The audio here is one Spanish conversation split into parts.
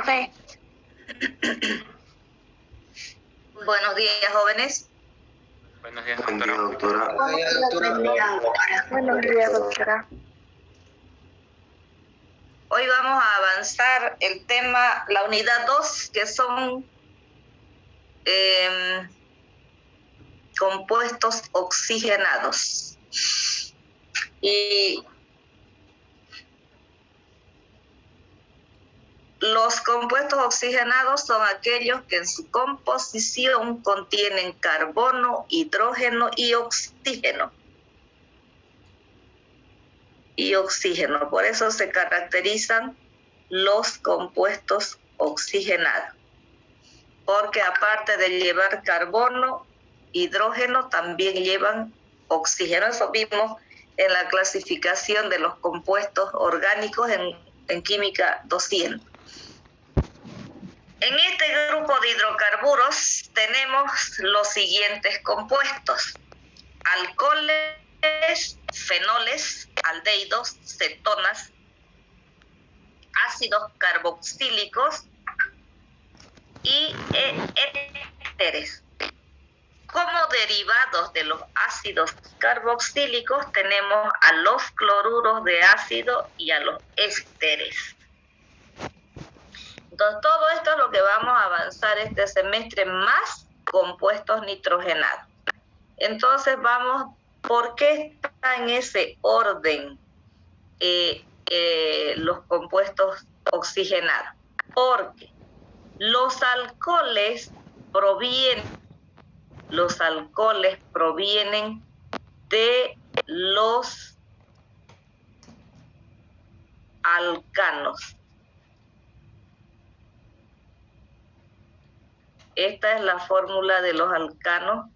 tarde. Buenos días, jóvenes. Buenos días, Buen día, doctora. doctora. Buenos días, doctora. Hoy vamos a avanzar el tema, la unidad 2, que son compuestos oxigenados. Y los compuestos oxigenados son aquellos que en su composición contienen carbono, hidrógeno y oxígeno. Por eso se caracterizan los compuestos oxigenados. Porque aparte de llevar carbono, hidrógeno, también llevan oxígeno. Eso vimos en la clasificación de los compuestos orgánicos en Química 200. En este grupo de hidrocarburos tenemos los siguientes compuestos: alcoholes, fenoles, aldehídos, cetonas, ácidos carboxílicos y éteres. Como derivados de los ácidos carboxílicos tenemos a los cloruros de ácido y a los ésteres. Entonces, todo esto es lo que vamos a avanzar este semestre, más compuestos nitrogenados. Entonces, vamos, ¿por qué está en ese orden los compuestos oxigenados? Porque los alcoholes provienen de los alcanos. Esta es la fórmula de los alcanos,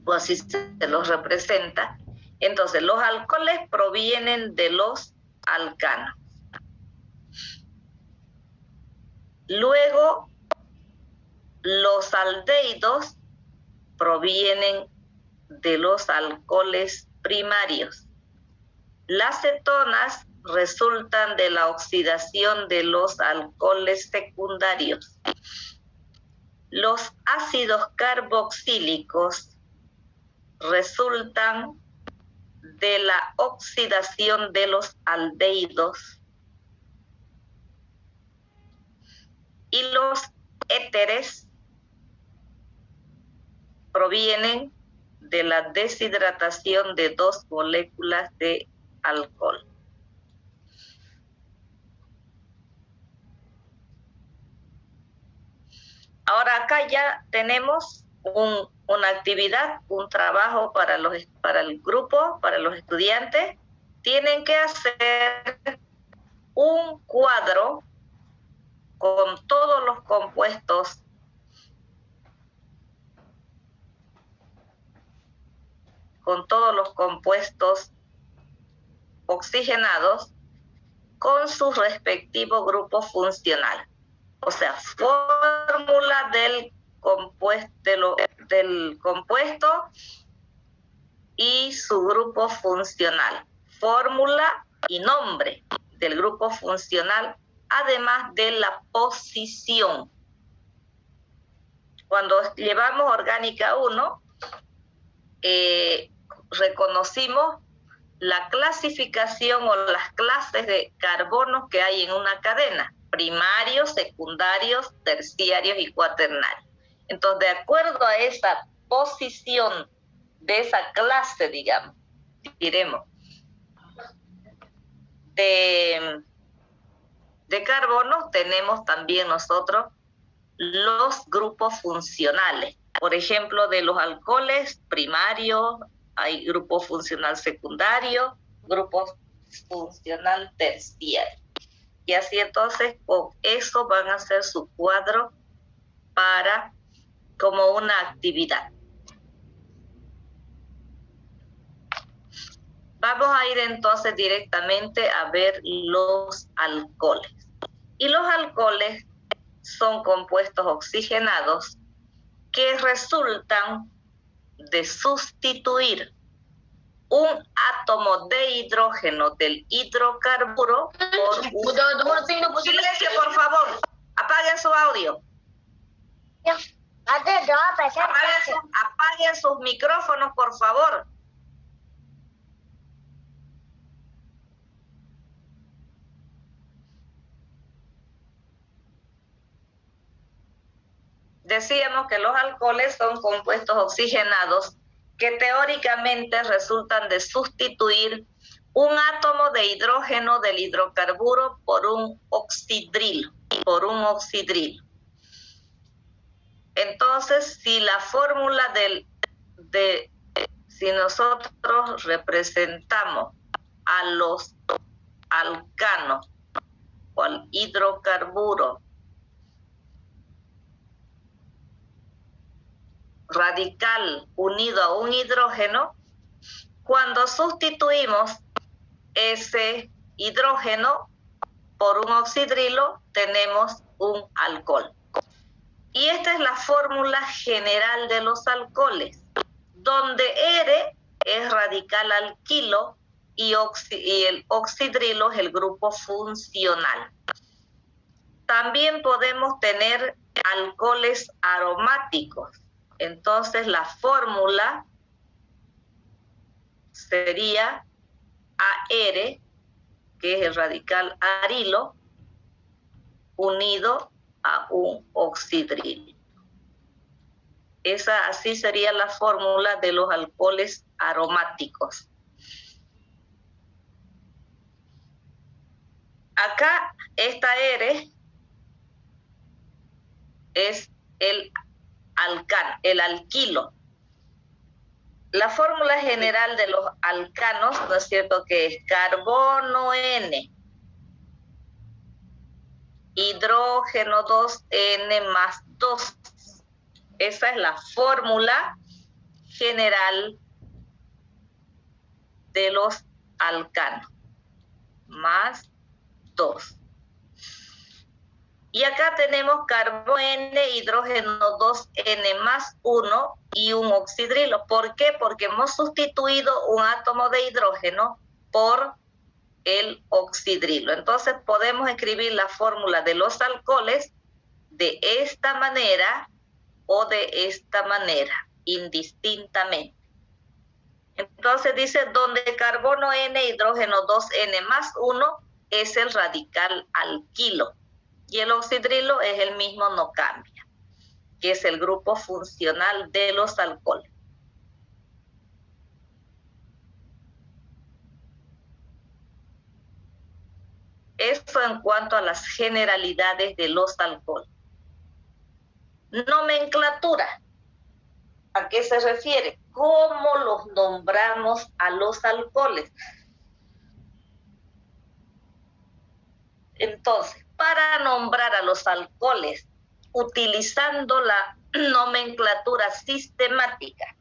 o así se los representa. Entonces, los alcoholes provienen de los alcanos. Luego, los aldehídos provienen de los alcoholes primarios. Las cetonas resultan de la oxidación de los alcoholes secundarios. Los ácidos carboxílicos resultan de la oxidación de los aldehídos. Y los éteres provienen de la deshidratación de dos moléculas de alcohol. Ahora acá ya tenemos una actividad, un trabajo para el grupo, para los estudiantes. Tienen que hacer un cuadro con todos los compuestos oxigenados con su respectivo grupo funcional. O sea, fórmula del compuesto y su grupo funcional. Fórmula y nombre del grupo funcional, además de la posición. Cuando llevamos orgánica 1, reconocimos la clasificación o las clases de carbonos que hay en una cadena: primarios, secundarios, terciarios y cuaternarios. Entonces, de acuerdo a esa posición de esa clase, digamos, diremos, de carbonos, tenemos también nosotros los grupos funcionales. Por ejemplo, de los alcoholes primarios, hay grupo funcional secundario, grupo funcional terciario. Y así entonces, con eso van a hacer su cuadro como una actividad. Vamos a ir entonces directamente a ver los alcoholes. Y los alcoholes son compuestos oxigenados que resultan de sustituir un átomo de hidrógeno del hidrocarburo por un... Silencio, por favor. Apaguen su audio. Apaguen sus micrófonos, por favor. Decíamos que los alcoholes son compuestos oxigenados que teóricamente resultan de sustituir un átomo de hidrógeno del hidrocarburo por un oxidrilo, Entonces, si la fórmula si nosotros representamos a los alcanos o al hidrocarburo radical unido a un hidrógeno, cuando sustituimos ese hidrógeno por un oxidrilo, tenemos un alcohol. Y esta es la fórmula general de los alcoholes, donde R es radical alquilo y el oxidrilo es el grupo funcional. También podemos tener alcoholes aromáticos. Entonces la fórmula sería AR, que es el radical arilo, unido a un oxidrilo. Así sería la fórmula de los alcoholes aromáticos. Acá esta R es el alquilo. La fórmula general de los alcanos, ¿no es cierto?, que es carbono N, hidrógeno 2N más 2. Esa es la fórmula general de los alcanos, más 2. Y acá tenemos carbono N, hidrógeno 2N más 1 y un oxidrilo. ¿Por qué? Porque hemos sustituido un átomo de hidrógeno por el oxidrilo. Entonces podemos escribir la fórmula de los alcoholes de esta manera o de esta manera, indistintamente. Entonces dice, donde carbono N, hidrógeno 2N más 1 es el radical alquilo. Y el oxidrilo es el mismo, no cambia, que es el grupo funcional de los alcoholes. Eso en cuanto a las generalidades de los alcoholes. Nomenclatura. ¿A qué se refiere? ¿Cómo los nombramos a los alcoholes? Entonces, para nombrar a los alcoholes, utilizando la nomenclatura sistemática,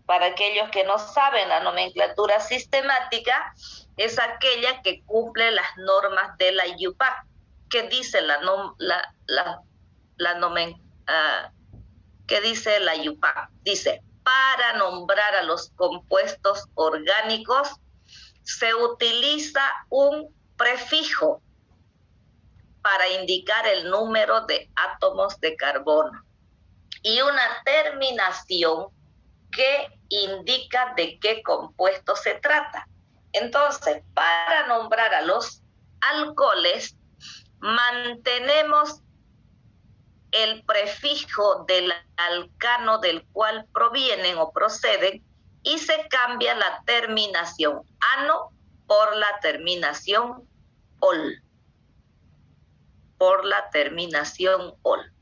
para aquellos que no saben, la nomenclatura sistemática es aquella que cumple las normas de la IUPAC. ¿Qué dice ¿qué dice la IUPAC? Dice, para nombrar a los compuestos orgánicos se utiliza un prefijo para indicar el número de átomos de carbono y una terminación que indica de qué compuesto se trata. Entonces, para nombrar a los alcoholes, mantenemos el prefijo del alcano del cual provienen o proceden y se cambia la terminación ano por la terminación ol. Por la terminación ol.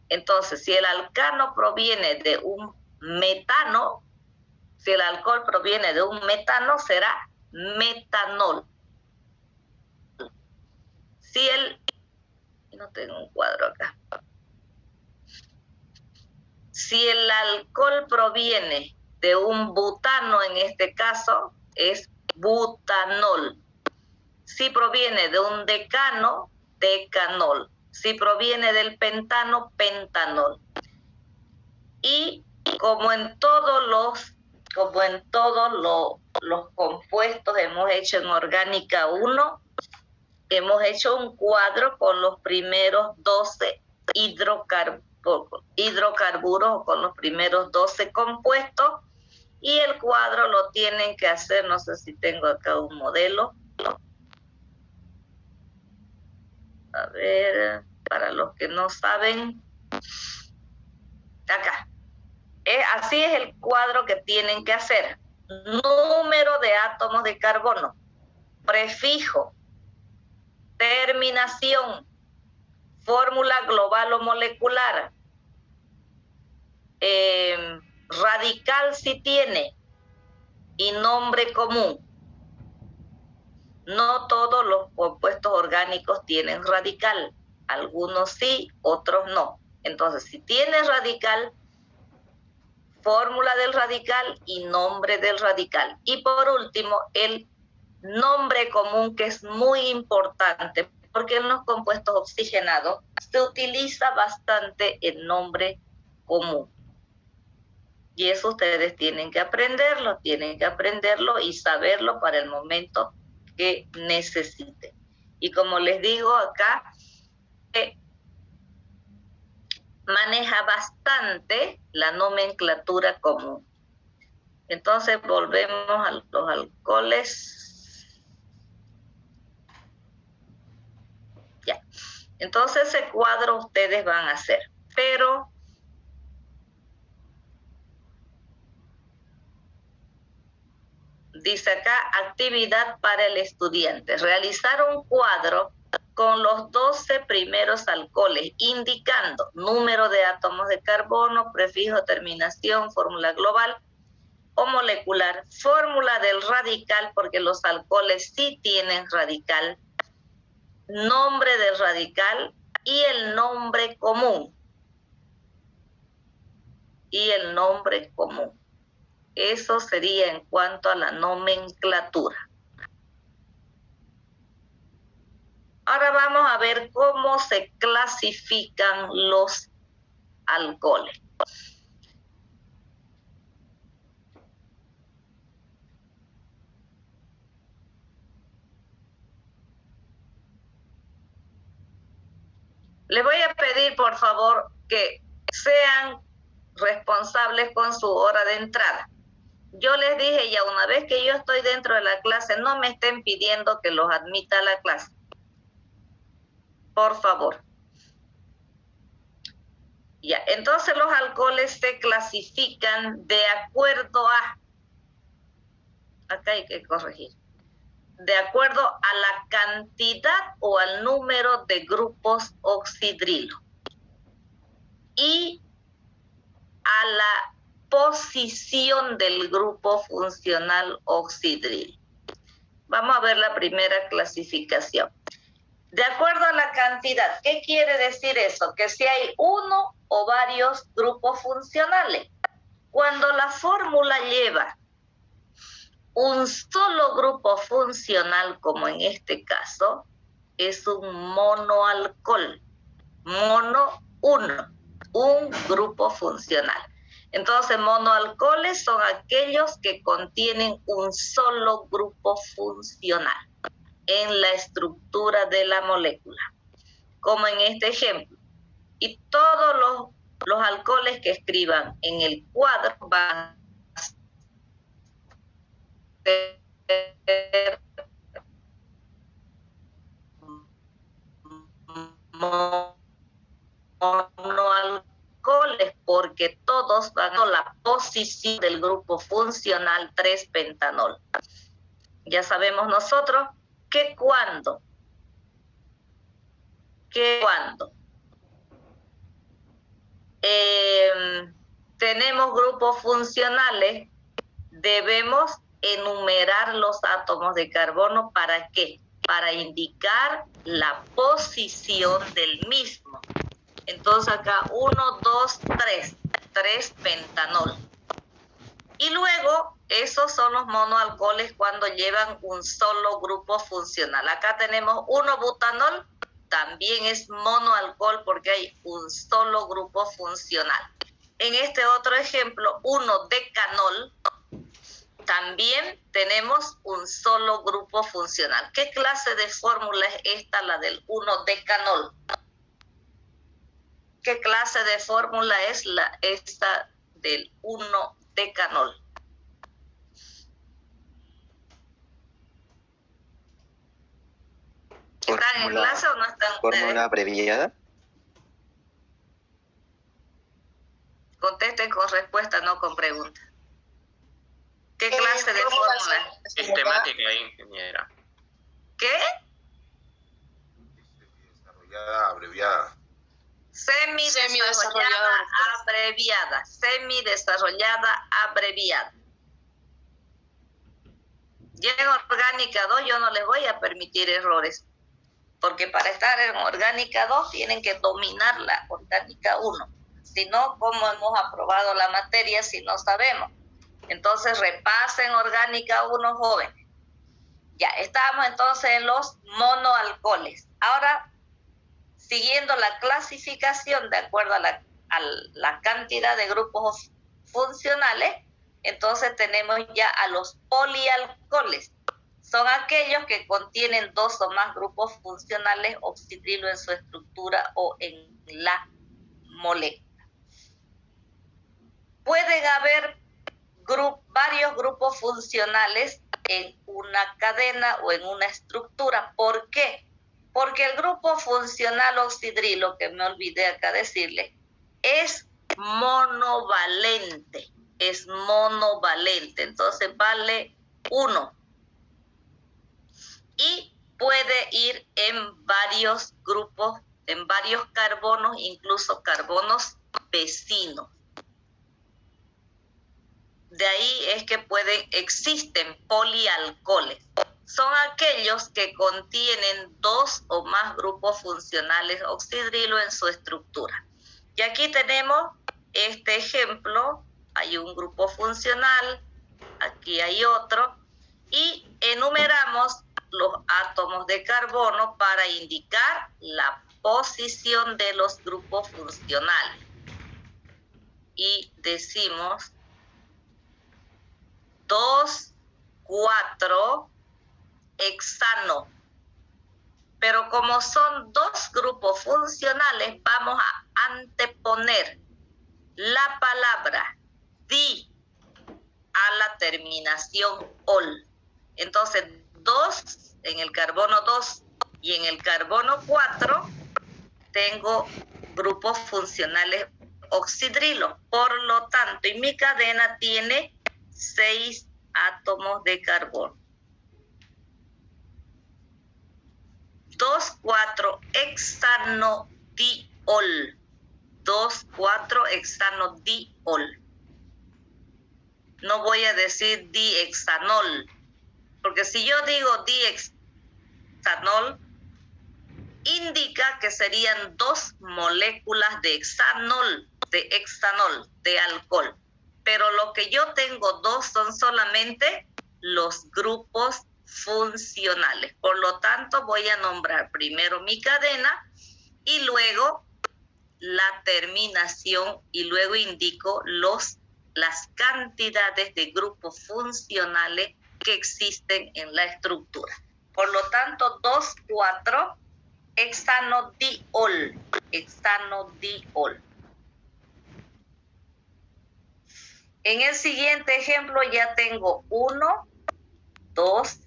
Entonces, si el alcano proviene de un metano, si el alcohol proviene de un metano, será metanol. Si no tengo un cuadro acá. Si el alcohol proviene de un butano, en este caso, es butanol. Si proviene de un decano, decanol. Si proviene del pentano, pentanol. Y como en todos los como en todos los compuestos hemos hecho en orgánica 1, hemos hecho un cuadro con los primeros 12 hidrocarburos, con los primeros 12 compuestos, y el cuadro lo tienen que hacer, no sé si tengo acá un modelo. A ver, para los que no saben, acá. Así es el cuadro que tienen que hacer. Número de átomos de carbono, prefijo, terminación, fórmula global o molecular, radical si tiene, y nombre común. No todos los compuestos orgánicos tienen radical, algunos sí, otros no. Entonces, si tiene radical, fórmula del radical y nombre del radical. Y por último, el nombre común, que es muy importante, porque en los compuestos oxigenados se utiliza bastante el nombre común. Y eso ustedes tienen que aprenderlo y saberlo para el momento que necesiten. Y como les digo acá, maneja bastante la nomenclatura común. Entonces volvemos a los alcoholes. Ya. Entonces ese cuadro ustedes van a hacer, pero dice acá, actividad para el estudiante. Realizar un cuadro con los 12 primeros alcoholes, indicando número de átomos de carbono, prefijo, terminación, fórmula global o molecular, fórmula del radical, porque los alcoholes sí tienen radical, nombre del radical y el nombre común. Eso sería en cuanto a la nomenclatura. Ahora vamos a ver cómo se clasifican los alcoholes. Les voy a pedir, por favor, que sean responsables con su hora de entrada. Yo les dije ya, una vez que yo estoy dentro de la clase, no me estén pidiendo que los admita a la clase. Por favor. Ya, entonces los alcoholes se clasifican de acuerdo a... Acá hay que corregir. De acuerdo a la cantidad o al número de grupos oxidrilo. Y a la posición del grupo funcional oxidrilo. Vamos a ver la primera clasificación. De acuerdo a la cantidad, ¿qué quiere decir eso? Que si hay uno o varios grupos funcionales. Cuando la fórmula lleva un solo grupo funcional, como en este caso, es un monoalcohol. Mono 1, un grupo funcional. Entonces, monoalcoholes son aquellos que contienen un solo grupo funcional en la estructura de la molécula, como en este ejemplo. Y todos los alcoholes que escriban en el cuadro van a ser monoalcoholes, porque todos van a la posición del grupo funcional 3-pentanol. Ya sabemos nosotros que cuando tenemos grupos funcionales, debemos enumerar los átomos de carbono. ¿Para qué? Para indicar la posición del mismo. Entonces acá 1, 2, 3, 3-pentanol. Y luego, esos son los monoalcoholes cuando llevan un solo grupo funcional. Acá tenemos 1-butanol, también es monoalcohol porque hay un solo grupo funcional. En este otro ejemplo, 1-decanol, también tenemos un solo grupo funcional. ¿Qué clase de fórmula es esta, la del 1-decanol? ¿Qué clase de fórmula es esta del 1-decanol? ¿Están en clase o no están ustedes? ¿Fórmula abreviada? Contesten con respuesta, no con pregunta. ¿Qué clase de fórmula? Sistemática, ingeniera. ¿Qué? Desarrollada, abreviada. Semidesarrollada abreviada. Semidesarrollada abreviada. Ya en orgánica 2 yo no les voy a permitir errores, porque para estar en orgánica 2 tienen que dominar la orgánica 1. Si no, ¿cómo hemos aprobado la materia si no sabemos? Entonces repasen orgánica 1, jóvenes. Ya, estamos entonces en los monoalcoholes. Ahora, siguiendo la clasificación de acuerdo a la cantidad de grupos funcionales, entonces tenemos ya a los polialcoholes. Son aquellos que contienen 2 o más grupos funcionales oxidrilo en su estructura o en la molécula. Pueden haber varios grupos funcionales en una cadena o en una estructura. ¿Por qué? Porque el grupo funcional oxidrilo, que me olvidé acá decirle, es monovalente. Es monovalente, entonces vale 1. Y puede ir en varios grupos, en varios carbonos, incluso carbonos vecinos. De ahí es que existen polialcoholes. Son aquellos que contienen 2 o más grupos funcionales oxidrilo en su estructura. Y aquí tenemos este ejemplo. Hay un grupo funcional, aquí hay otro, y enumeramos los átomos de carbono para indicar la posición de los grupos funcionales. Y decimos 2, 4, hexano. Pero como son 2 grupos funcionales, vamos a anteponer la palabra di a la terminación ol. Entonces, 2 en el carbono 2 y en el carbono 4 tengo grupos funcionales oxidrilo. Por lo tanto, y mi cadena tiene 6 átomos de carbono. 2, 4, hexanodiol. 2, 4, hexanodiol. No voy a decir dihexanol, porque si yo digo dihexanol, indica que serían 2 moléculas de hexanol, de alcohol. Pero lo que yo tengo 2 son solamente los grupos funcionales. Por lo tanto, voy a nombrar primero mi cadena y luego la terminación y luego indico las cantidades de grupos funcionales que existen en la estructura. Por lo tanto, 2, 4, hexanodiol. Hexanodiol. En el siguiente ejemplo ya tengo 1, 2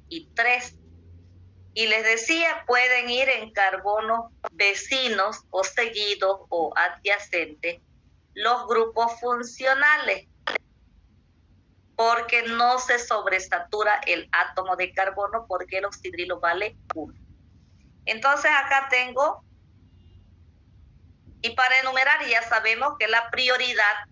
y 3. Y les decía, pueden ir en carbonos vecinos o seguidos o adyacentes los grupos funcionales, porque no se sobresatura el átomo de carbono porque el oxidrilo vale 1. Entonces acá tengo, y para enumerar ya sabemos que la prioridad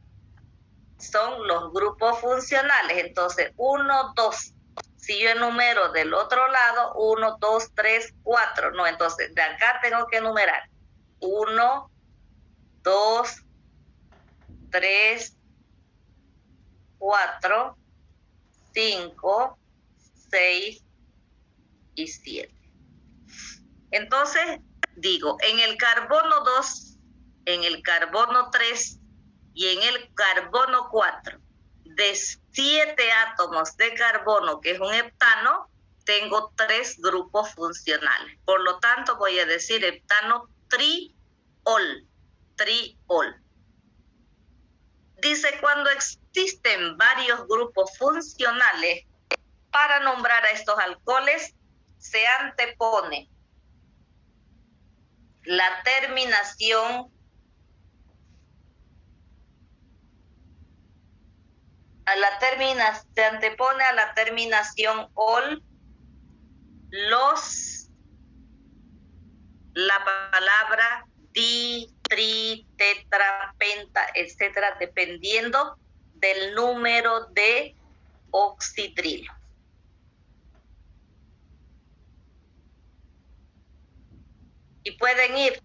son los grupos funcionales. Entonces 1, 2. Si yo enumero del otro lado, 1, 2, 3, 4. No, entonces de acá tengo que enumerar 1, 2, 3, 4, 5, 6 y 7. Entonces, digo, en el carbono 2, en el carbono 3 y en el carbono 4, de 7 átomos de carbono, que es un heptano, tengo 3 grupos funcionales. Por lo tanto, voy a decir heptano triol. Triol. Dice, cuando existen varios grupos funcionales, para nombrar a estos alcoholes, se antepone la terminación se antepone a la terminación ol la palabra di, tri, tetra, penta, etcétera, dependiendo del número de oxidrilo. Y pueden ir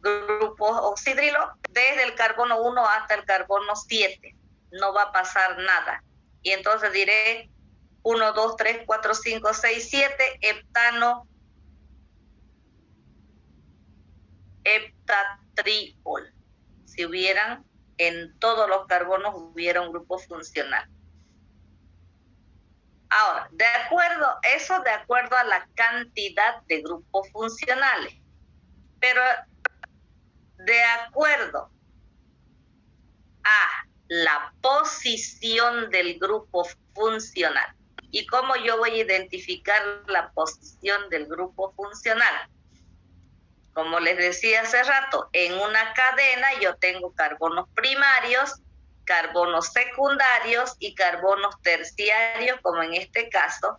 grupos oxidrilo desde el carbono 1 hasta el carbono 7. No va a pasar nada. Y entonces diré 1, 2, 3, 4, 5, 6, 7, heptano, heptatriol. Si hubieran, en todos los carbonos hubiera un grupo funcional. Ahora, de acuerdo a la cantidad de grupos funcionales. Pero de acuerdo a la posición del grupo funcional. ¿Y cómo yo voy a identificar la posición del grupo funcional? Como les decía hace rato, en una cadena yo tengo carbonos primarios, carbonos secundarios y carbonos terciarios, como en este caso.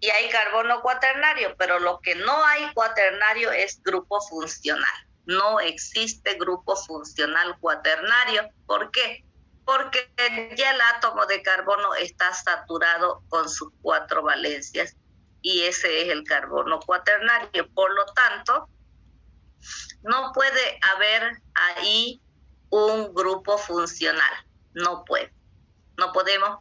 Y hay carbono cuaternario, pero lo que no hay cuaternario es grupo funcional. No existe grupo funcional cuaternario. ¿Por qué? Porque ya el átomo de carbono está saturado con sus 4 valencias y ese es el carbono cuaternario. Por lo tanto, no puede haber ahí un grupo funcional. No puede. No podemos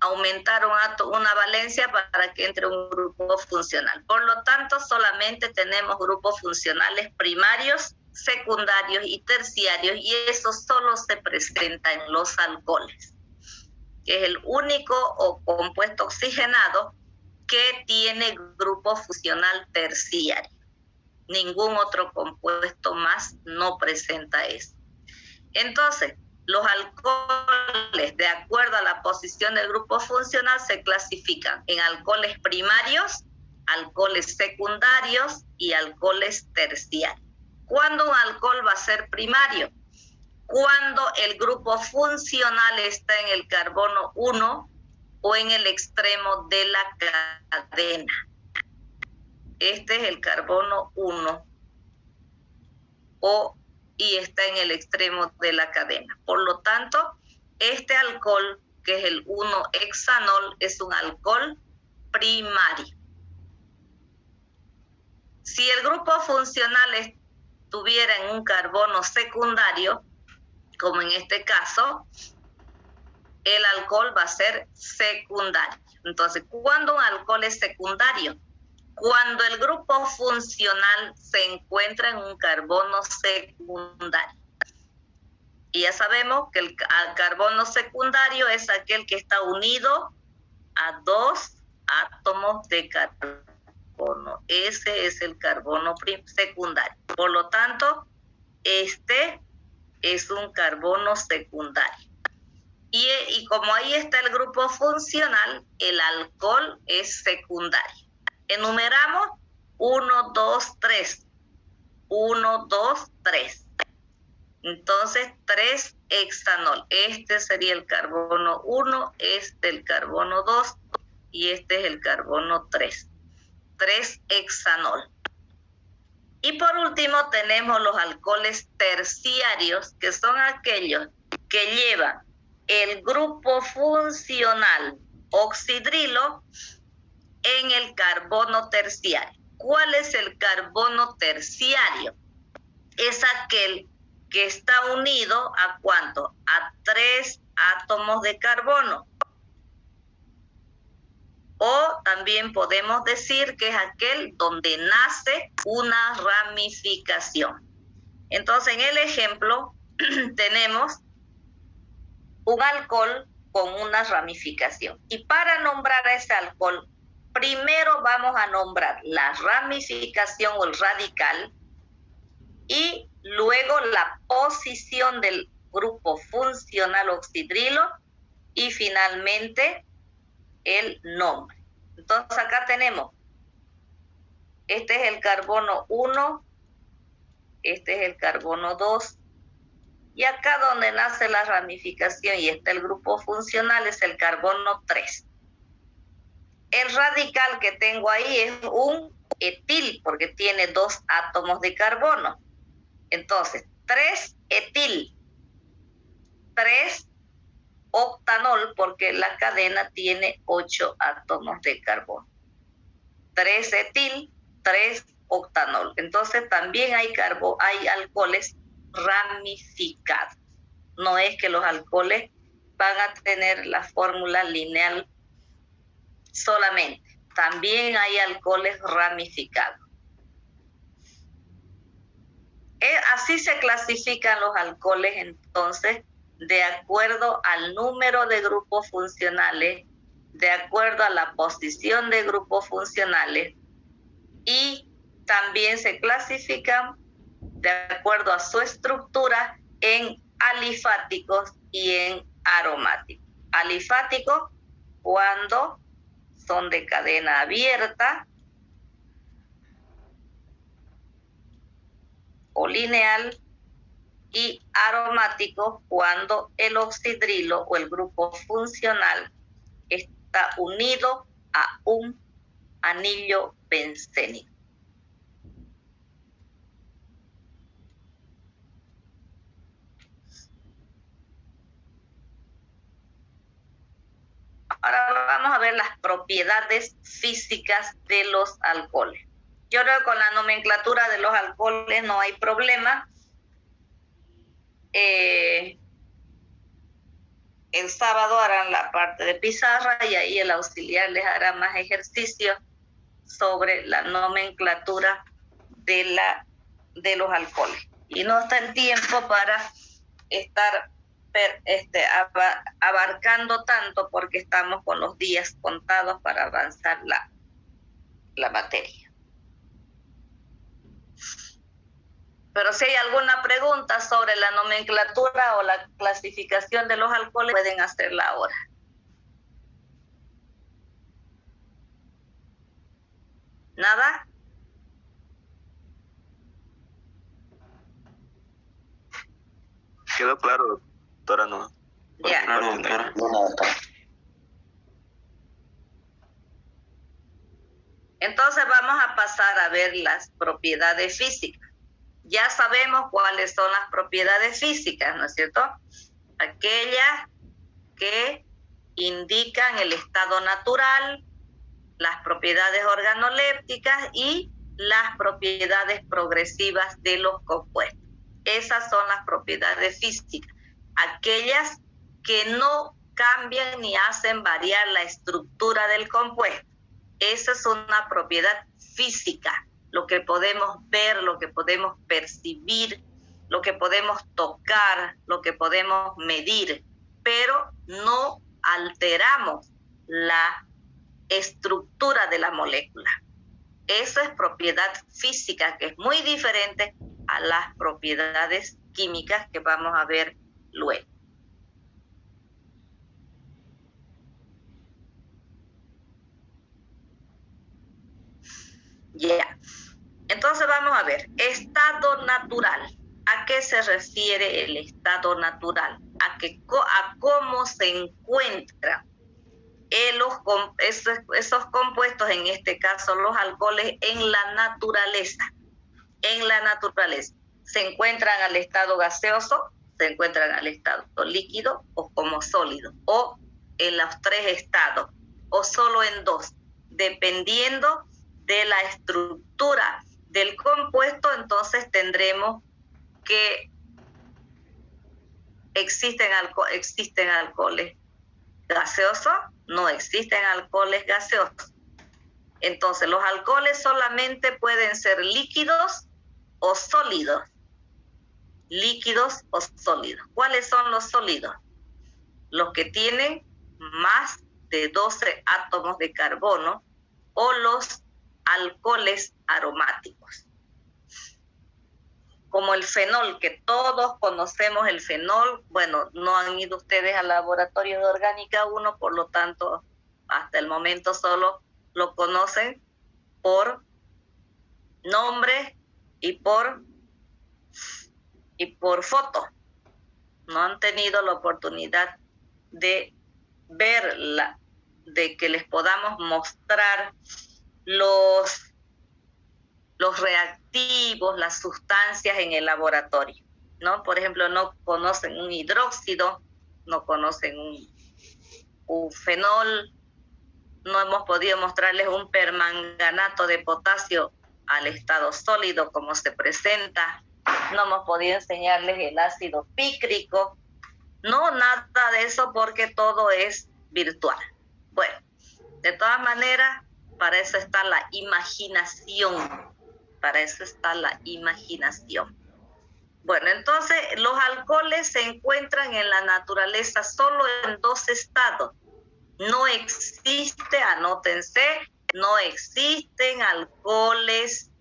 aumentar una valencia para que entre un grupo funcional. Por lo tanto, solamente tenemos grupos funcionales primarios, secundarios y terciarios, y eso solo se presenta en los alcoholes, que es el único compuesto oxigenado que tiene grupo funcional terciario. Ningún otro compuesto más no presenta eso. Entonces, los alcoholes, de acuerdo a la posición del grupo funcional, se clasifican en alcoholes primarios, alcoholes secundarios y alcoholes terciarios. ¿Cuándo un alcohol va a ser primario? Cuando el grupo funcional está en el carbono 1 o en el extremo de la cadena. Este es el carbono 1 y está en el extremo de la cadena. Por lo tanto, este alcohol, que es el 1-hexanol, es un alcohol primario. Si el grupo funcional estuviera en un carbono secundario, como en este caso, el alcohol va a ser secundario. Entonces, ¿cuándo un alcohol es secundario? Cuando el grupo funcional se encuentra en un carbono secundario. Y ya sabemos que el carbono secundario es aquel que está unido a 2 átomos de carbono. Ese es el carbono secundario. Por lo tanto, este es un carbono secundario. Y como ahí está el grupo funcional, el alcohol es secundario. Enumeramos 1, 2, 3. 1, 2, 3. Entonces, 3-hexanol. Este sería el carbono 1, este el carbono 2 y este es el carbono 3. 3-hexanol. Y por último tenemos los alcoholes terciarios, que son aquellos que llevan el grupo funcional oxidrilo en el carbono terciario. ¿Cuál es el carbono terciario? Es aquel que está unido a ¿cuánto? A 3 átomos de carbono. O también podemos decir que es aquel donde nace una ramificación. Entonces, en el ejemplo tenemos un alcohol con una ramificación. Y para nombrar a ese alcohol, primero vamos a nombrar la ramificación o el radical y luego la posición del grupo funcional oxidrilo y finalmente el nombre. Entonces acá tenemos, este es el carbono 1, este es el carbono 2, y acá donde nace la ramificación y está el grupo funcional es el carbono 3. El radical que tengo ahí es un etil porque tiene 2 átomos de carbono. Entonces, 3 etil, 3 octanol porque la cadena tiene 8 átomos de carbono. 3 etil, 3 octanol. Entonces también hay alcoholes ramificados. No es que los alcoholes van a tener la fórmula lineal solamente. También hay alcoholes ramificados. Así se clasifican los alcoholes entonces de acuerdo al número de grupos funcionales, de acuerdo a la posición de grupos funcionales y también se clasifican de acuerdo a su estructura en alifáticos y en aromáticos. Alifáticos cuando son de cadena abierta o lineal y aromáticos cuando el oxidrilo o el grupo funcional está unido a un anillo bencénico. Ahora vamos a ver las propiedades físicas de los alcoholes. Yo creo que con la nomenclatura de los alcoholes no hay problema. El sábado harán la parte de pizarra y ahí el auxiliar les hará más ejercicios sobre la nomenclatura de los alcoholes. Y no está el tiempo para estar abarcando tanto porque estamos con los días contados para avanzar la materia. Pero si hay alguna pregunta sobre la nomenclatura o la clasificación de los alcoholes, pueden hacerla ahora. ¿Nada? Quedó claro, doctora, no. Ya. Claro, doctora. Entonces vamos a pasar a ver las propiedades físicas. Ya sabemos cuáles son las propiedades físicas, ¿no es cierto? Aquellas que indican el estado natural, las propiedades organolépticas y las propiedades progresivas de los compuestos. Esas son las propiedades físicas. Aquellas que no cambian ni hacen variar la estructura del compuesto. Esa es una propiedad física. Lo que podemos ver, lo que podemos percibir, lo que podemos tocar, lo que podemos medir, pero no alteramos la estructura de la molécula. Eso es propiedad física, que es muy diferente a las propiedades químicas que vamos a ver luego. Ya. Entonces vamos a ver, estado natural. ¿A qué se refiere el estado natural? A cómo se encuentran esos compuestos, en este caso los alcoholes, en la naturaleza. En la naturaleza. Se encuentran al estado gaseoso, se encuentran al estado líquido o como sólido, o en los 3 estados, o solo en 2, dependiendo de la estructura del compuesto. Entonces tendremos que existen alcoholes gaseosos, no existen alcoholes gaseosos. Entonces los alcoholes solamente pueden ser líquidos o sólidos. Líquidos o sólidos. ¿Cuáles son los sólidos? los que tienen más de 12 átomos de carbono o los alcoholes aromáticos. Como el fenol, que todos conocemos el fenol. Bueno, no han ido ustedes al laboratorio de orgánica 1, por lo tanto, hasta el momento solo lo conocen por nombre y por foto. No han tenido la oportunidad de verla, de que les podamos mostrar los reactivos, las sustancias en el laboratorio, ¿no? Por ejemplo, no conocen un hidróxido, no conocen un fenol, no hemos podido mostrarles un permanganato de potasio al estado sólido como se presenta, no hemos podido enseñarles el ácido pícrico, no, nada de eso, porque todo es virtual. Bueno, de todas maneras, para eso está la imaginación. Para eso está la imaginación. Bueno, entonces los alcoholes se encuentran en la naturaleza solo en 2 estados. No existe, anótense, no existen alcoholes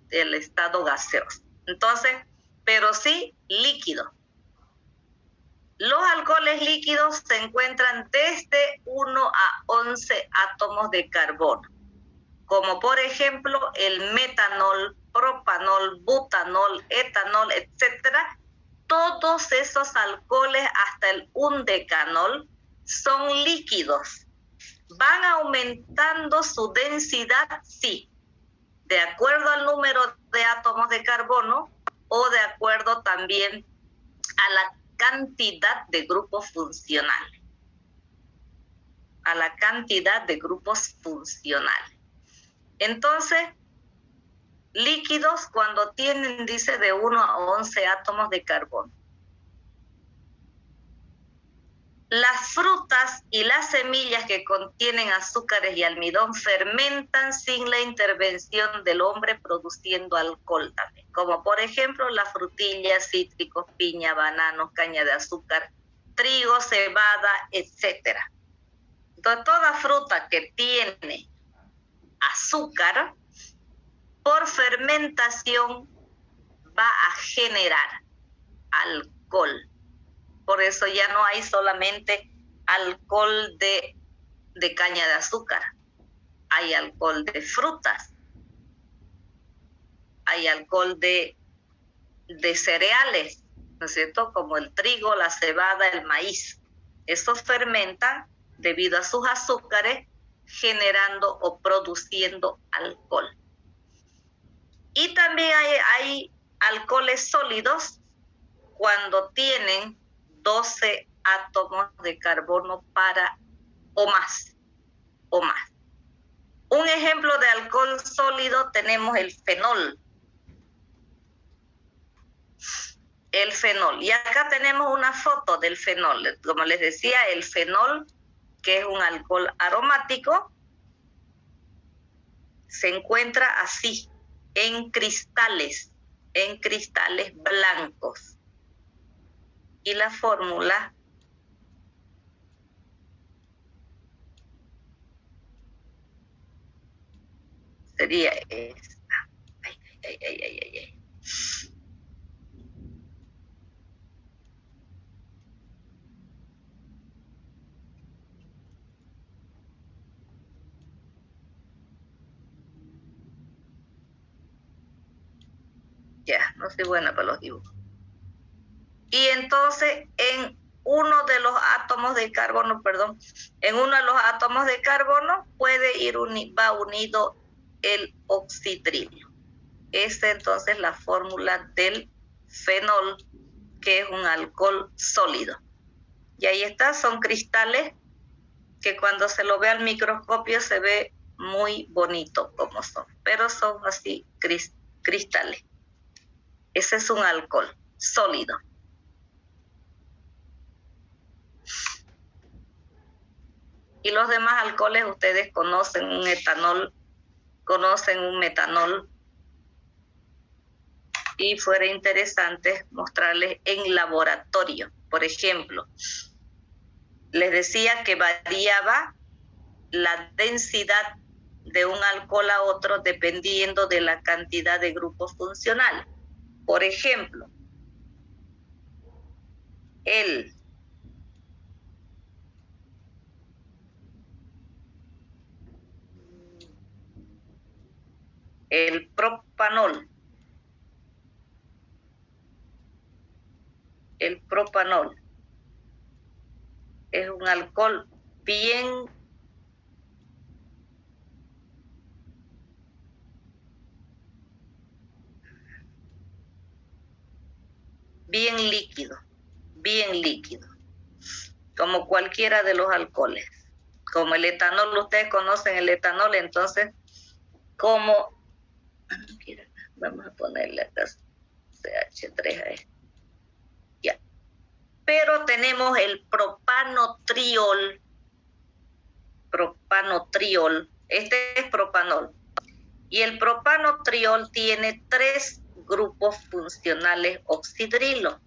del estado gaseoso. Entonces, pero sí líquido. Los alcoholes líquidos se encuentran desde 1 a 11 átomos de carbono, como por ejemplo el metanol, propanol, butanol, etanol, etcétera. Todos esos alcoholes hasta el undecanol son líquidos. ¿Van aumentando su densidad? Sí, de acuerdo al número de átomos de carbono o de acuerdo también a la cantidad de grupos funcionales. A la cantidad de grupos funcionales. Entonces, líquidos cuando tienen, dice, de 1 a 11 átomos de carbono. Las frutas y las semillas que contienen azúcares y almidón fermentan sin la intervención del hombre, produciendo alcohol también, como por ejemplo las frutillas, cítricos, piña, bananos, caña de azúcar, trigo, cebada, etc. Entonces, toda fruta que tiene azúcar, por fermentación va a generar alcohol. Por eso ya no hay solamente alcohol de caña de azúcar. Hay alcohol de frutas. Hay alcohol de cereales, ¿no es cierto? Como el trigo, la cebada, el maíz. Estos fermentan debido a sus azúcares, generando o produciendo alcohol. Y también hay alcoholes sólidos cuando tienen 12 átomos de carbono o más. Un ejemplo de alcohol sólido tenemos el fenol. El fenol. Y acá tenemos una foto del fenol. Como les decía, el fenol, que es un alcohol aromático, se encuentra así, en cristales blancos. Y la fórmula sería esta. Ay. Ya, no soy buena para los dibujos. Y entonces en uno de los átomos de carbono, va unido el oxidrilio. Esta entonces es la fórmula del fenol, que es un alcohol sólido. Y ahí está, son cristales que cuando se lo ve al microscopio se ve muy bonito como son, pero son así cristales. Ese es un alcohol sólido. Y los demás alcoholes ustedes conocen un etanol, conocen un metanol, y fuera interesante mostrarles en laboratorio. Por ejemplo, les decía que variaba la densidad de un alcohol a otro dependiendo de la cantidad de grupos funcionales. Por ejemplo, el propanol. El propanol es un alcohol bien líquido, como cualquiera de los alcoholes. Como el etanol, ustedes conocen el etanol, entonces, como, vamos a ponerle acá CH3 a ya. Pero tenemos el propanotriol, este es propanol, y el propanotriol tiene 3 grupos funcionales oxidrilo.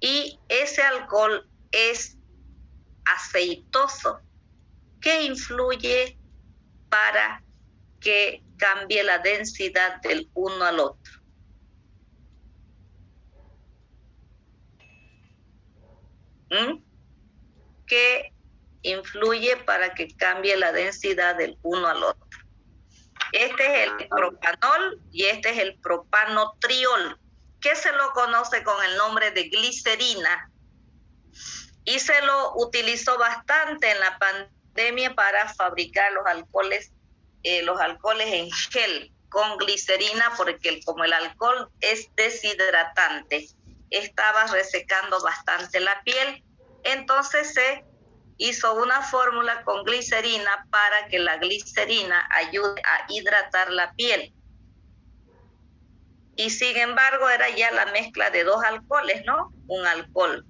Y ese alcohol es aceitoso, que influye para que cambie la densidad del uno al otro. Que influye para que cambie la densidad del uno al otro. Este es el propanol y este es el propanotriol, que se lo conoce con el nombre de glicerina, y se lo utilizó bastante en la pandemia para fabricar los alcoholes en gel con glicerina, porque como el alcohol es deshidratante, estaba resecando bastante la piel, entonces se hizo una fórmula con glicerina para que la glicerina ayude a hidratar la piel. Y sin embargo era ya la mezcla de 2 alcoholes, ¿no? Un alcohol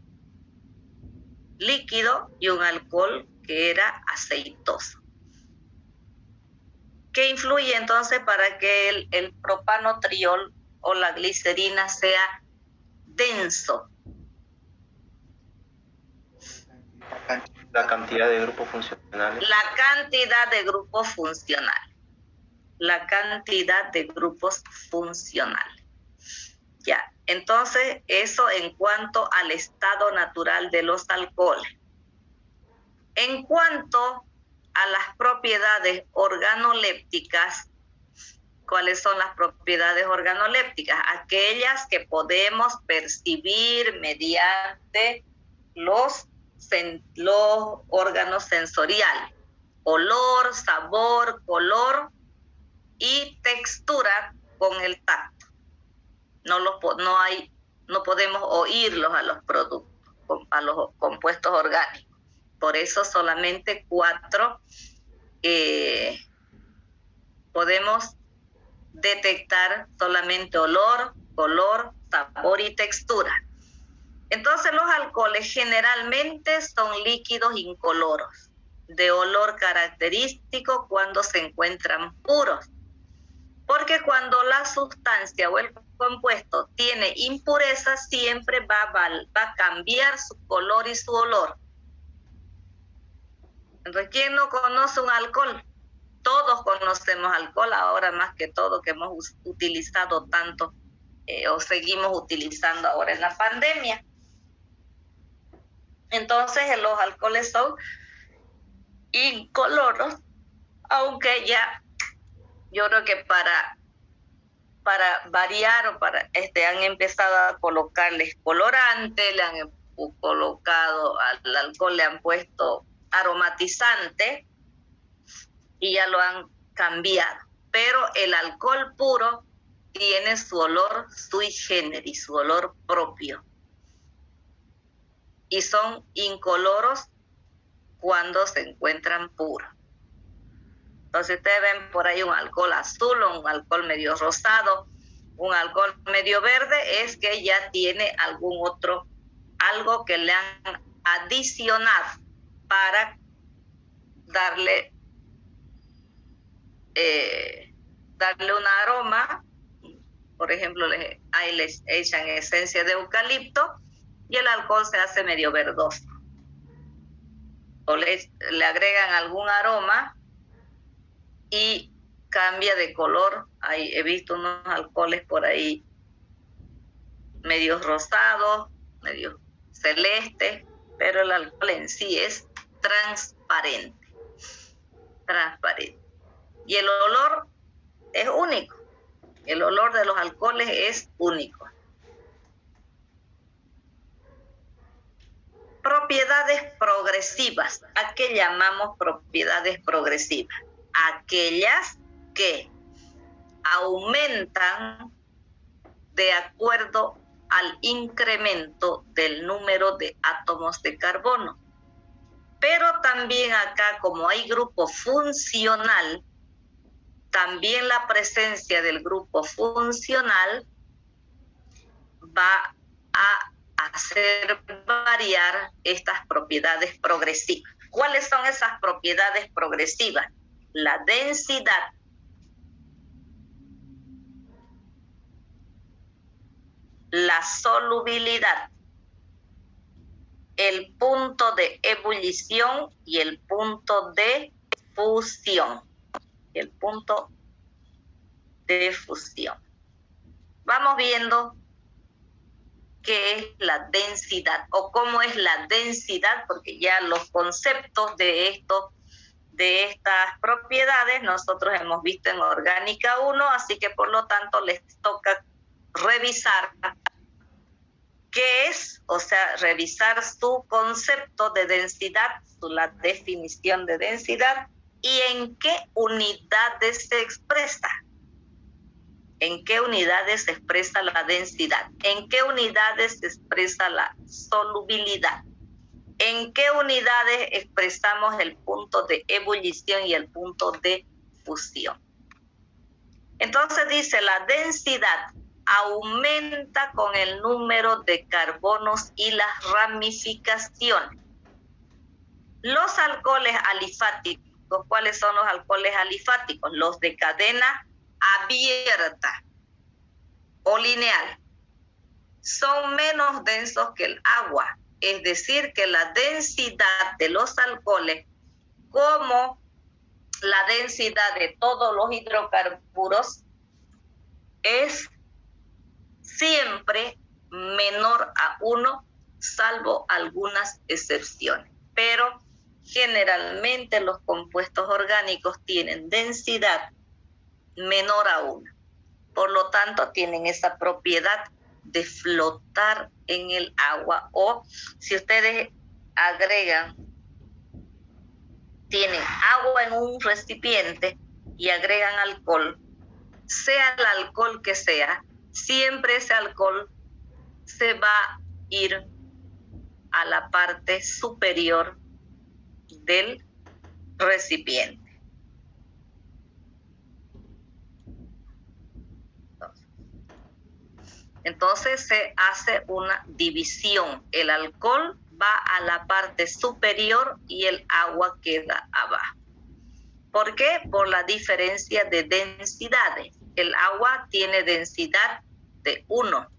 líquido y un alcohol que era aceitoso. ¿Qué influye entonces para que el propanotriol o la glicerina sea denso? La cantidad de grupos funcionales. La cantidad de grupos funcionales. Ya, entonces eso en cuanto al estado natural de los alcoholes. En cuanto a las propiedades organolépticas, ¿cuáles son las propiedades organolépticas? Aquellas que podemos percibir mediante los órganos sensoriales: olor, sabor, color y textura con el tacto. No podemos oírlos a los productos, a los compuestos orgánicos. Por eso solamente 4 podemos detectar: solamente olor, color, sabor y textura. Entonces los alcoholes generalmente son líquidos incoloros, de olor característico cuando se encuentran puros, porque cuando la sustancia o el compuesto tiene impureza, siempre va a cambiar su color y su olor. Entonces, ¿quién no conoce un alcohol? Todos conocemos alcohol, ahora más que todo que hemos utilizado tanto o seguimos utilizando ahora en la pandemia. Entonces los alcoholes son incoloros, aunque ya yo creo que para variar o han empezado a colocarles colorante, le han colocado al alcohol, le han puesto aromatizante y ya lo han cambiado. Pero el alcohol puro tiene su olor sui generis, su olor propio. Y son incoloros cuando se encuentran puros. Entonces ustedes ven por ahí un alcohol azul o un alcohol medio rosado, un alcohol medio verde, es que ya tiene algo que le han adicionado para darle un aroma por ejemplo, ahí les echan esencia de eucalipto y el alcohol se hace medio verdoso. O le agregan algún aroma y cambia de color. Ahí he visto unos alcoholes por ahí medio rosados, medio celeste, pero el alcohol en sí es transparente. Transparente. Y el olor es único. El olor de los alcoholes es único. Propiedades progresivas. ¿A qué llamamos propiedades progresivas? Aquellas que aumentan de acuerdo al incremento del número de átomos de carbono. Pero también acá, como hay grupo funcional, también la presencia del grupo funcional va a hacer variar estas propiedades progresivas. ¿Cuáles son esas propiedades progresivas? La densidad, la solubilidad, el punto de ebullición y el punto de fusión. El punto de fusión. Vamos viendo qué es la densidad o cómo es la densidad, porque ya los conceptos de estas propiedades nosotros hemos visto en Orgánica 1, así que por lo tanto les toca revisar qué es, o sea, revisar su concepto de densidad, la definición de densidad y en qué unidades se expresa. ¿En qué unidades se expresa la densidad? ¿En qué unidades se expresa la solubilidad? ¿En qué unidades expresamos el punto de ebullición y el punto de fusión? Entonces dice, la densidad aumenta con el número de carbonos y las ramificaciones. Los alcoholes alifáticos, ¿cuáles son los alcoholes alifáticos? Los de cadena abierta o lineal. Son menos densos que el agua, es decir, que la densidad de los alcoholes, como la densidad de todos los hidrocarburos, es siempre menor a 1, salvo algunas excepciones. Pero generalmente los compuestos orgánicos tienen densidad menor a 1. Por lo tanto, tienen esa propiedad de flotar en el agua, o si ustedes agregan, tienen agua en un recipiente y agregan alcohol, sea el alcohol que sea, siempre ese alcohol se va a ir a la parte superior del recipiente. Entonces se hace una división. El alcohol va a la parte superior y el agua queda abajo. ¿Por qué? Por la diferencia de densidades. El agua tiene densidad de 1.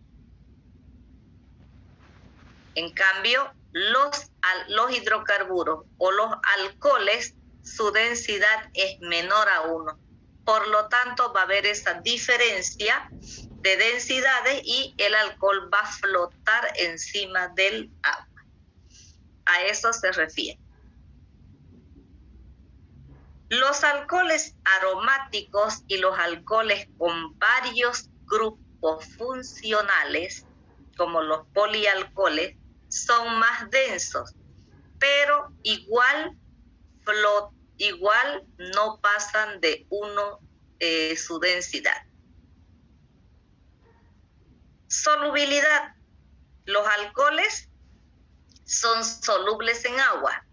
En cambio, los hidrocarburos o los alcoholes, su densidad es menor a 1. Por lo tanto, va a haber esa diferencia de densidades y el alcohol va a flotar encima del agua. A eso se refiere. Los alcoholes aromáticos y los alcoholes con varios grupos funcionales, como los polialcoholes, son más densos, pero igual no pasan de 1 su densidad. Solubilidad. Los alcoholes son solubles en agua,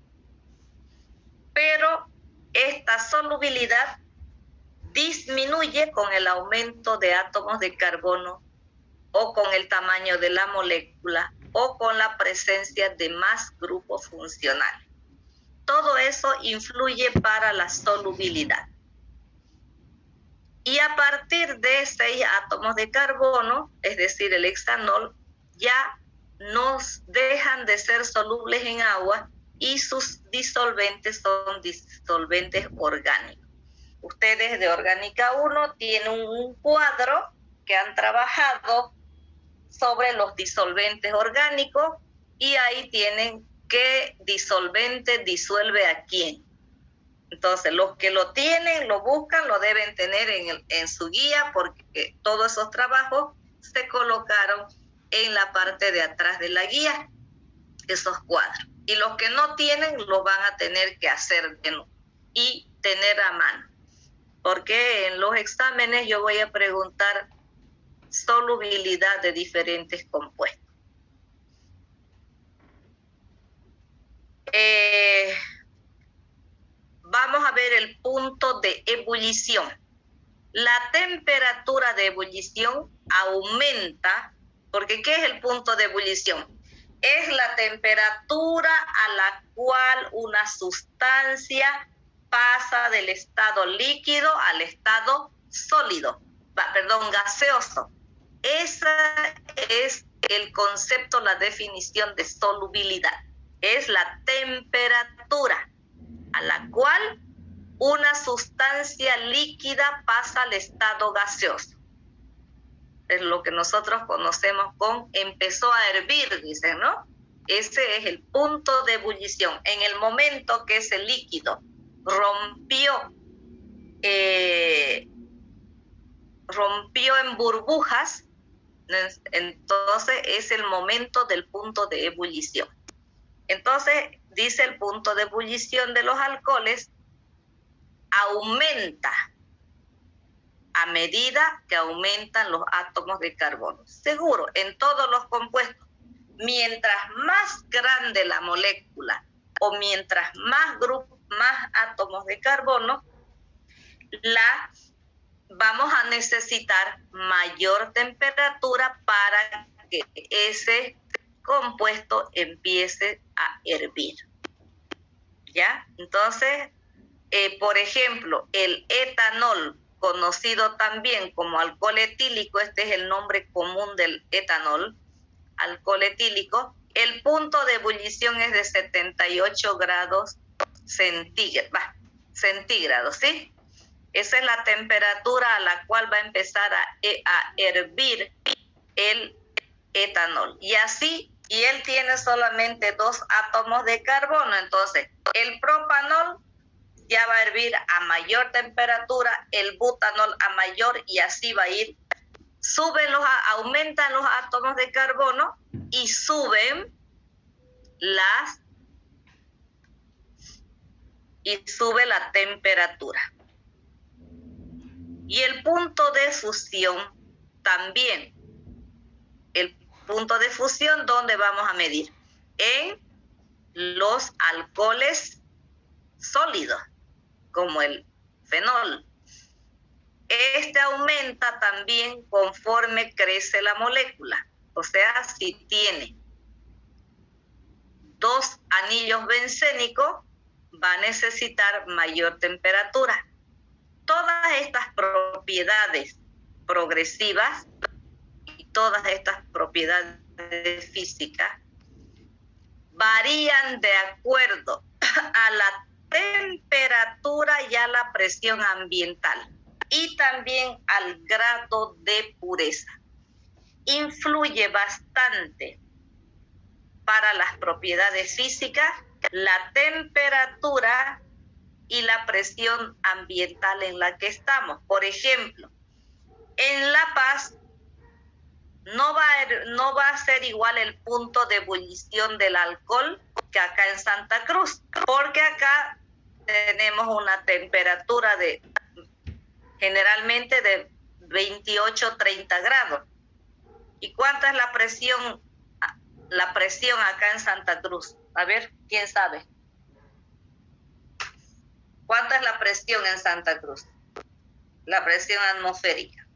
pero esta solubilidad disminuye con el aumento de átomos de carbono o con el tamaño de la molécula o con la presencia de más grupos funcionales. Todo eso influye para la solubilidad. Y a partir de 6 átomos de carbono, es decir, el hexanol, ya nos dejan de ser solubles en agua y sus disolventes son disolventes orgánicos. Ustedes de Orgánica 1 tienen un cuadro que han trabajado sobre los disolventes orgánicos y ahí tienen qué disolvente disuelve a quién. Entonces, los que lo tienen, lo buscan, lo deben tener en su guía porque todos esos trabajos se colocaron en la parte de atrás de la guía, esos cuadros. Y los que no tienen, los van a tener que hacer y tener a mano. Porque en los exámenes yo voy a preguntar solubilidad de diferentes compuestos. Vamos a ver el punto de ebullición. La temperatura de ebullición aumenta, porque ¿qué es el punto de ebullición? Es la temperatura a la cual una sustancia pasa del estado líquido al estado sólido, gaseoso. Ese es el concepto, la definición de solubilidad. Es la temperatura a la cual una sustancia líquida pasa al estado gaseoso. Es lo que nosotros conocemos con empezó a hervir, dicen, ¿no? Ese es el punto de ebullición. En el momento que ese líquido rompió en burbujas, entonces es el momento del punto de ebullición. Entonces, dice el punto de ebullición de los alcoholes aumenta a medida que aumentan los átomos de carbono. Seguro, en todos los compuestos, mientras más grande la molécula o mientras más átomos de carbono, vamos a necesitar mayor temperatura para que ese compuesto empiece a hervir. ¿Ya? Entonces, por ejemplo, el etanol, conocido también como alcohol etílico, este es el nombre común del etanol, alcohol etílico, el punto de ebullición es de 78 grados centígrados, ¿sí? Esa es la temperatura a la cual va a empezar a hervir el etanol. Y él tiene solamente 2 átomos de carbono, entonces el propanol ya va a hervir a mayor temperatura, el butanol a mayor, y así va a ir. Aumentan los átomos de carbono y sube la temperatura. Y el punto de fusión también. El punto de fusión, ¿dónde vamos a medir? En los alcoholes sólidos, como el fenol. Este aumenta también conforme crece la molécula. O sea, si tiene 2 anillos bencénicos, va a necesitar mayor temperatura. Todas estas propiedades progresivas y todas estas propiedades físicas varían de acuerdo a la temperatura y a la presión ambiental y también al grado de pureza. Influye bastante para las propiedades físicas la temperatura y la presión ambiental en la que estamos. Por ejemplo, en La Paz no va a ser igual el punto de ebullición del alcohol que acá en Santa Cruz, porque acá tenemos una temperatura generalmente de 28-30 grados. ¿Y cuánta es la presión acá en Santa Cruz? A ver, ¿quién sabe? ¿Cuánta es la presión en Santa Cruz? La presión atmosférica.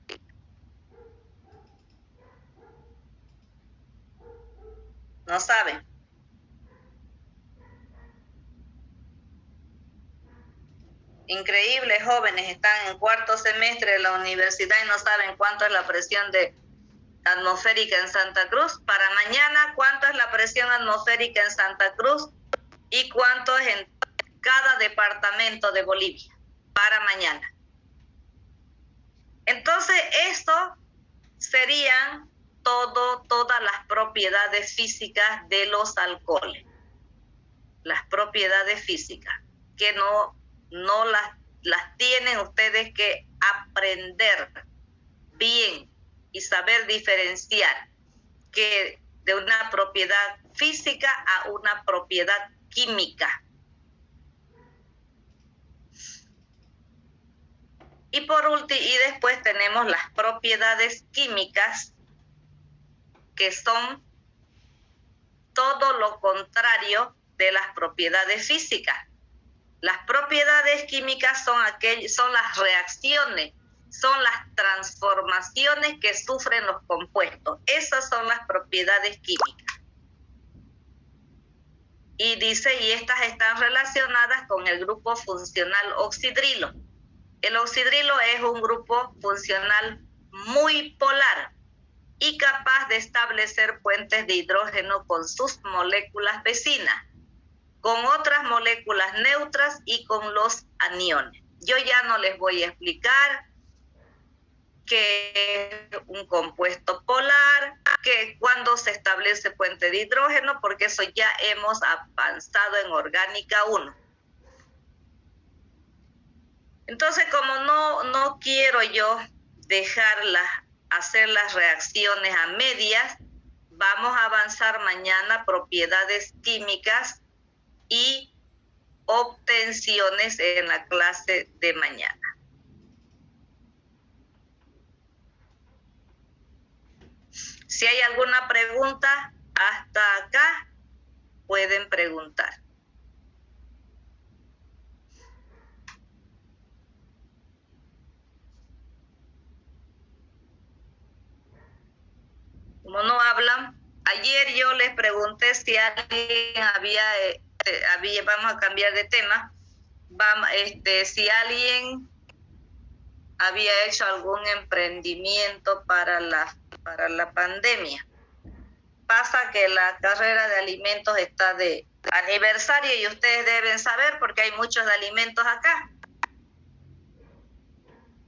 ¿No saben? increíbles jóvenes están en cuarto semestre de la universidad y no saben cuánto es la presión atmosférica en Santa Cruz. Para mañana, cuánto es la presión atmosférica en Santa Cruz y cuánto es en cada departamento de Bolivia para mañana. Entonces, esto serían todas las propiedades físicas de los alcoholes. Las propiedades físicas, que no las tienen ustedes que aprender bien y saber diferenciar que de una propiedad física a una propiedad química. Y por último, y después tenemos las propiedades químicas, que son todo lo contrario de las propiedades físicas. Las propiedades químicas son las reacciones, son las transformaciones que sufren los compuestos. Esas son las propiedades químicas. Y dice, y estas están relacionadas con el grupo funcional oxidrilo. El oxidrilo es un grupo funcional muy polar y capaz de establecer puentes de hidrógeno con sus moléculas vecinas, con otras moléculas neutras y con los aniones. Yo ya no les voy a explicar qué es un compuesto polar, que cuando se establece puente de hidrógeno, porque eso ya hemos avanzado en orgánica 1. Entonces, como no quiero yo hacer las reacciones a medias, vamos a avanzar mañana propiedades químicas y obtenciones en la clase de mañana. Si hay alguna pregunta hasta acá, pueden preguntar. Como no hablan, ayer yo les pregunté si alguien vamos a cambiar de tema, si alguien había hecho algún emprendimiento para la pandemia. Pasa que la carrera de alimentos está de aniversario y ustedes deben saber porque hay muchos de alimentos acá.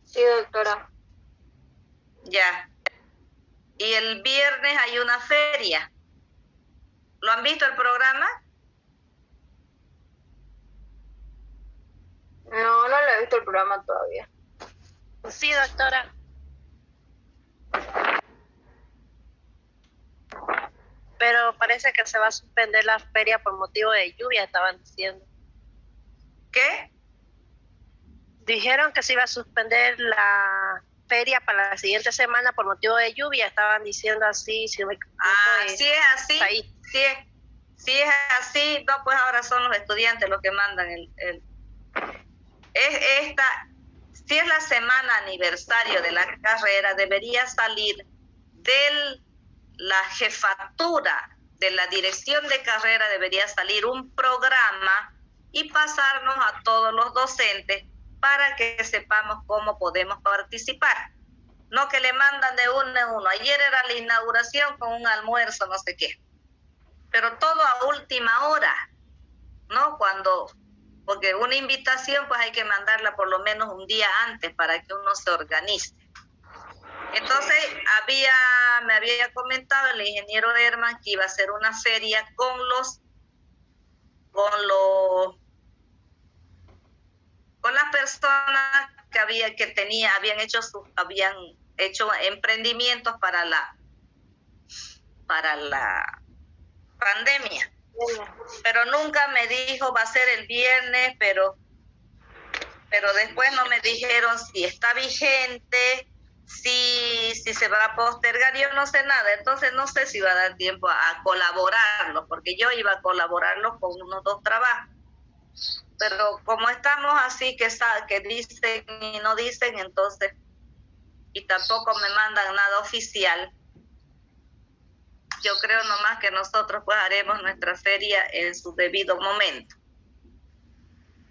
Sí, doctora. Ya. Y el viernes hay una feria. ¿Lo han visto el programa? No lo he visto el programa todavía. Sí, doctora. Pero parece que se va a suspender la feria por motivo de lluvia, estaban diciendo. ¿Qué? Dijeron que se iba a suspender la feria para la siguiente semana por motivo de lluvia, estaban diciendo así. Si no me equivoco, si es así, si es así, no, pues ahora son los estudiantes los que mandan si es la semana aniversario de la carrera, debería salir de la jefatura de la dirección de carrera, debería salir un programa y pasarnos a todos los docentes para que sepamos cómo podemos participar. No que le mandan de uno en uno. Ayer era la inauguración con un almuerzo, no sé qué. Pero todo a última hora, ¿no? Porque una invitación pues hay que mandarla por lo menos un día antes para que uno se organice. Entonces me había comentado el ingeniero Herman que iba a hacer una feria con las personas que habían hecho emprendimientos para la pandemia. Pero nunca me dijo va a ser el viernes, pero después no me dijeron si está vigente, si se va a postergar, yo no sé nada, entonces no sé si va a dar tiempo a colaborarlo, porque yo iba a colaborarlo con unos 2 trabajos. Pero como estamos así que dicen y no dicen, entonces, y tampoco me mandan nada oficial, yo creo nomás que nosotros pues haremos nuestra feria en su debido momento.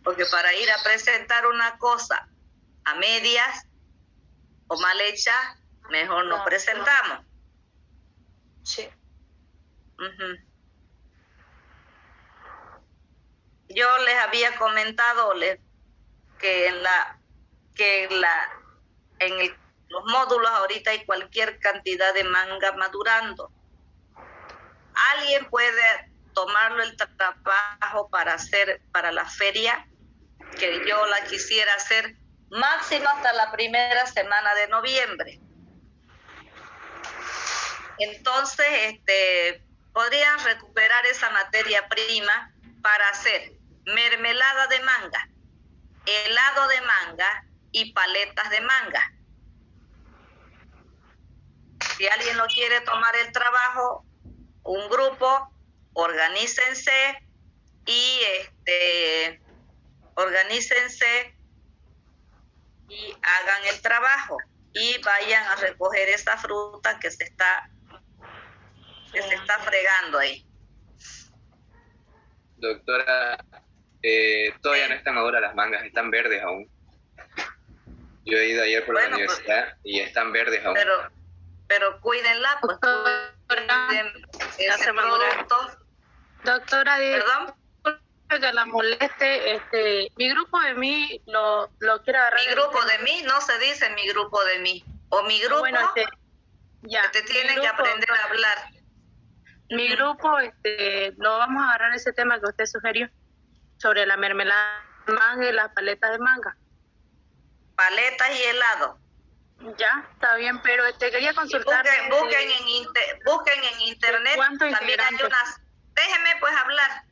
Porque para ir a presentar una cosa a medias o mal hecha, mejor no presentamos. Sí. Ujú. Yo les había comentado que los módulos ahorita hay cualquier cantidad de manga madurando. Alguien puede tomarlo el trabajo para hacer para la feria, que yo la quisiera hacer máximo hasta la primera semana de noviembre. Entonces, podrían recuperar esa materia prima para hacer mermelada de manga, helado de manga y paletas de manga. Si alguien lo quiere tomar el trabajo, un grupo, organícense y hagan el trabajo y vayan a recoger esa fruta que se está fregando ahí. Doctora, todavía no están maduras las mangas, están verdes aún. Yo he ido ayer por la universidad y están verdes aún. Pero cuídenla, pues cuiden ese producto. Doctora, ¿Perdón? que la moleste, mi grupo de mí lo quiero agarrar. Mi grupo de mí, no se dice mi grupo de mí. O mi grupo, bueno, ya, te tienen que aprender a hablar. Mi grupo, lo vamos a agarrar ese tema que usted sugirió, sobre la mermelada de manga y las paletas de manga. Paletas y helado. Ya, está bien, pero quería consultar. Busquen en internet, también hay unas, déjeme pues hablar.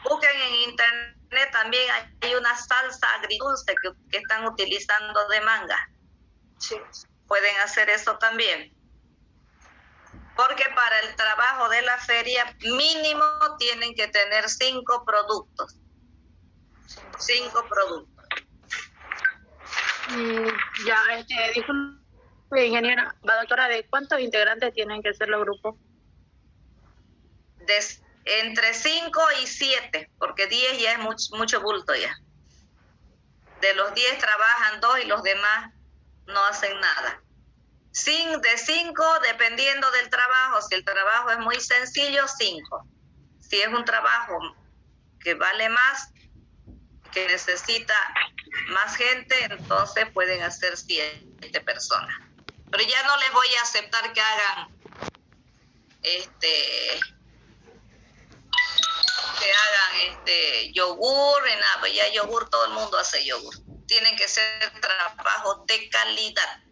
Busquen en internet, también hay una salsa agridulce que están utilizando de manga. Sí. Pueden hacer eso también. Porque para el trabajo de la feria mínimo tienen que tener 5 productos. 5 productos. Ya, disculpe, ingeniera, doctora, ¿de cuántos integrantes tienen que ser los grupos? Entre 5 y 7, porque 10 ya es mucho bulto ya. De los 10 trabajan 2 y los demás no hacen nada. De 5, dependiendo del trabajo, si el trabajo es muy sencillo, 5. Si es un trabajo que vale más, que necesita más gente, entonces pueden hacer 7 personas. Pero ya no les voy a aceptar que hagan yogur, nada, pues ya yogur todo el mundo hace yogur. Tienen que ser trabajos de calidad.